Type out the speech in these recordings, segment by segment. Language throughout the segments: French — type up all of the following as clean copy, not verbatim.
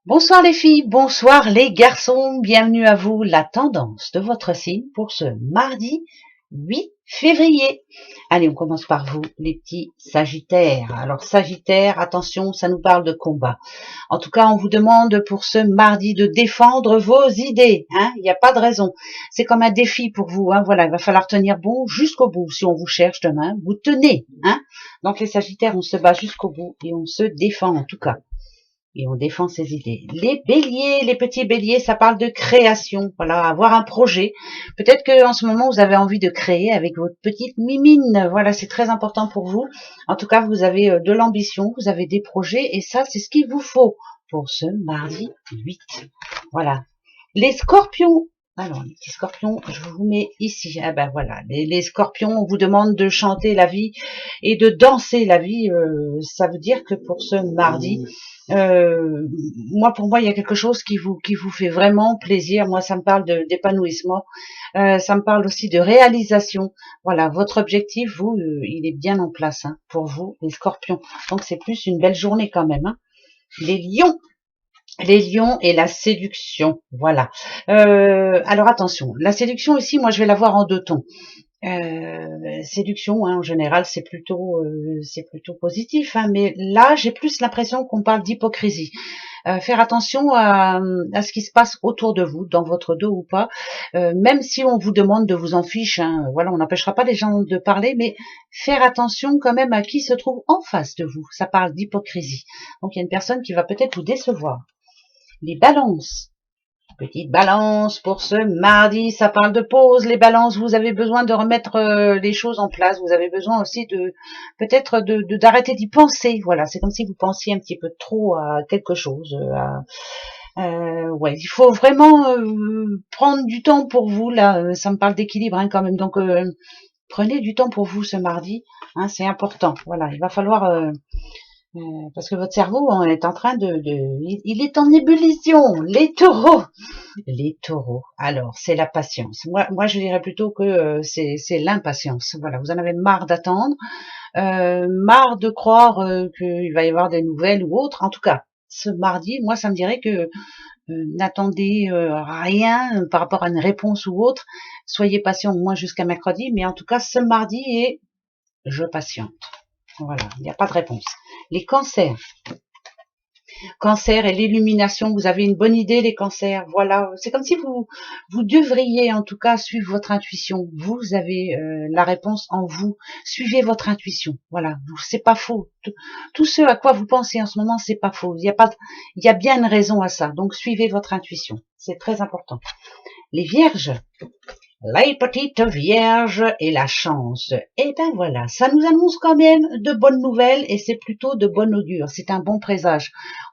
Bonsoir les filles, bonsoir les garçons, bienvenue à vous, la tendance de votre signe pour ce mardi 8 février. Allez, on commence par vous, les petits sagittaires. Alors sagittaire, attention, ça nous parle de combat. En tout cas, on vous demande pour ce mardi de défendre vos idées. Il n'y a pas de raison. C'est comme un défi pour vous. Voilà, il va falloir tenir bon jusqu'au bout. Si on vous cherche demain, vous tenez. Donc les sagittaires, on se bat jusqu'au bout et on se défend en tout cas. Et on défend ses idées. Les béliers, les petits béliers, ça parle de création. Voilà, avoir un projet. Peut-être que en ce moment, vous avez envie de créer avec votre petite mimine. Voilà, c'est très important pour vous. En tout cas, vous avez de l'ambition, vous avez des projets et ça, c'est ce qu'il vous faut pour ce mardi 8. Voilà. Les scorpions. Alors, les petits scorpions, je vous mets ici. Ah ben voilà, les scorpions, on vous demande de chanter la vie et de danser la vie. Ça veut dire que pour ce mardi, pour moi, il y a quelque chose qui vous fait vraiment plaisir. Moi, ça me parle d'épanouissement. Ça me parle aussi de réalisation. Voilà, votre objectif, vous, il est bien en place pour vous, les scorpions. Donc, c'est plus une belle journée quand même. Les lions. Les lions et la séduction, voilà. Alors attention, la séduction ici, moi je vais la voir en deux tons. Séduction, en général, c'est plutôt positif, mais là j'ai plus l'impression qu'on parle d'hypocrisie. Faire attention à ce qui se passe autour de vous, dans votre dos ou pas, même si on vous demande de vous en fiche. Voilà, on n'empêchera pas les gens de parler, mais faire attention quand même à qui se trouve en face de vous. Ça parle d'hypocrisie. Donc il y a une personne qui va peut-être vous décevoir. Les balances. Petite balance pour ce mardi, ça parle de pause. Les balances, vous avez besoin de remettre les choses en place. Vous avez besoin aussi de peut-être d'arrêter d'y penser. Voilà, c'est comme si vous pensiez un petit peu trop à quelque chose. Ouais, il faut vraiment prendre du temps pour vous. Là, ça me parle d'équilibre quand même. Donc, prenez du temps pour vous ce mardi. C'est important. Voilà, il va falloir parce que votre cerveau est en train il est en ébullition. Les taureaux. Alors, c'est la patience. Moi, je dirais plutôt que c'est l'impatience. Voilà, vous en avez marre d'attendre, marre de croire qu'il va y avoir des nouvelles ou autres. En tout cas, ce mardi, moi, ça me dirait que n'attendez rien par rapport à une réponse ou autre. Soyez patient au moins jusqu'à mercredi, mais en tout cas, ce mardi et je patiente. Voilà, il n'y a pas de réponse. Les cancers. Cancer et l'illumination, vous avez une bonne idée les cancers, voilà, c'est comme si vous devriez en tout cas suivre votre intuition, vous avez la réponse en vous, suivez votre intuition, voilà, c'est pas faux, tout ce à quoi vous pensez en ce moment, c'est pas faux, il y a bien une raison à ça, donc suivez votre intuition, c'est très important. Les vierges, les petites vierges et la chance. Et ben voilà, ça nous annonce quand même de bonnes nouvelles et c'est plutôt de bon augure, c'est un bon présage.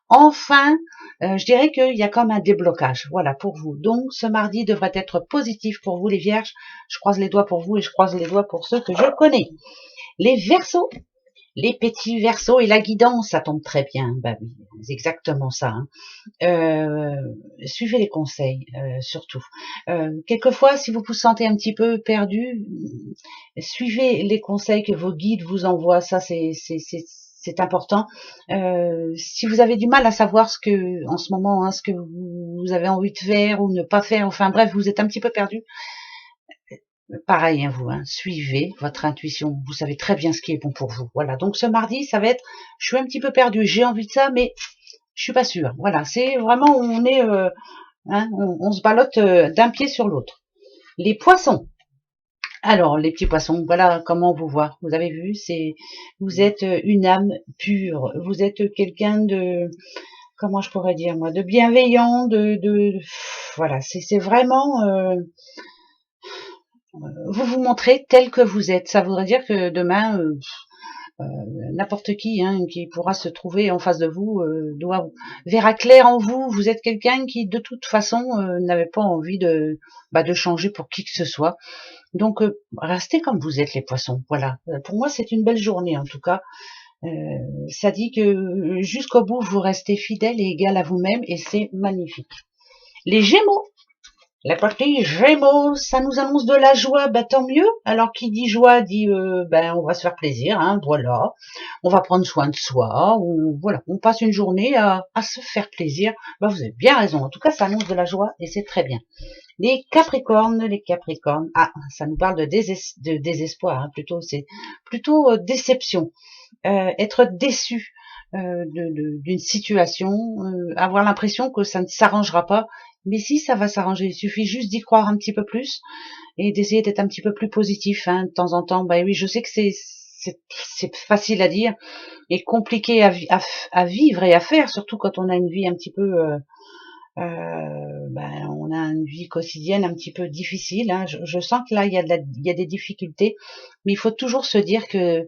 Enfin, je dirais qu'il y a comme un déblocage, voilà, pour vous. Donc, ce mardi devrait être positif pour vous, les vierges. Je croise les doigts pour vous et je croise les doigts pour ceux que je connais. Les verseaux, les petits verseaux et la guidance, ça tombe très bien. Bah oui, c'est exactement ça. Suivez les conseils, surtout. Quelquefois, si vous vous sentez un petit peu perdu, suivez les conseils que vos guides vous envoient. Ça, c'est important. Si vous avez du mal à savoir en ce moment, ce que vous avez envie de faire ou ne pas faire, enfin bref, vous êtes un petit peu perdu, pareil, vous, suivez votre intuition. Vous savez très bien ce qui est bon pour vous. Voilà. Donc ce mardi, ça va être, je suis un petit peu perdu, j'ai envie de ça, mais je suis pas sûre. Voilà. C'est vraiment, on est, on se ballotte d'un pied sur l'autre. Les poissons. Alors, les petits poissons, voilà comment on vous voit. Vous avez vu, vous êtes une âme pure. Vous êtes quelqu'un de, comment je pourrais dire moi, de bienveillant, voilà. C'est vraiment, vous vous montrez tel que vous êtes. Ça voudrait dire que demain, n'importe qui pourra se trouver en face de vous verra clair en vous. Vous êtes quelqu'un qui, de toute façon, n'avait pas envie de changer pour qui que ce soit. Donc, restez comme vous êtes, les poissons. Voilà. Pour moi, c'est une belle journée, en tout cas. Ça dit que jusqu'au bout, vous restez fidèle et égal à vous-même, et c'est magnifique. Les Gémeaux. La partie Gémeaux, ça nous annonce de la joie, bah tant mieux. Alors qui dit joie dit ben on va se faire plaisir, hein, voilà. On va prendre soin de soi, voilà, on passe une journée à se faire plaisir. Bah vous avez bien raison. En tout cas, ça annonce de la joie et c'est très bien. Les Capricornes, ah, ça nous parle de désespoir, hein, plutôt, c'est plutôt déception, être déçu d'une situation, avoir l'impression que ça ne s'arrangera pas, mais si ça va s'arranger, il suffit juste d'y croire un petit peu plus et d'essayer d'être un petit peu plus positif, hein, de temps en temps. Bah oui, je sais que c'est facile à dire et compliqué à vivre et à faire, surtout quand on a une vie un petit peu ben, on a une vie quotidienne un petit peu difficile, hein. Je sens que là il y a des difficultés, mais il faut toujours se dire que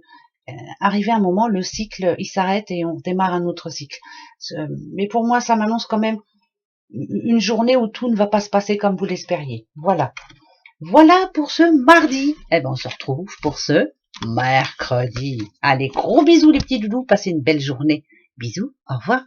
arrivé à un moment, le cycle il s'arrête et on démarre un autre cycle. Mais pour moi, ça m'annonce quand même une journée où tout ne va pas se passer comme vous l'espériez. Voilà. Voilà pour ce mardi. Eh ben, on se retrouve pour ce mercredi. Allez, gros bisous les petits doudous. Passez une belle journée. Bisous. Au revoir.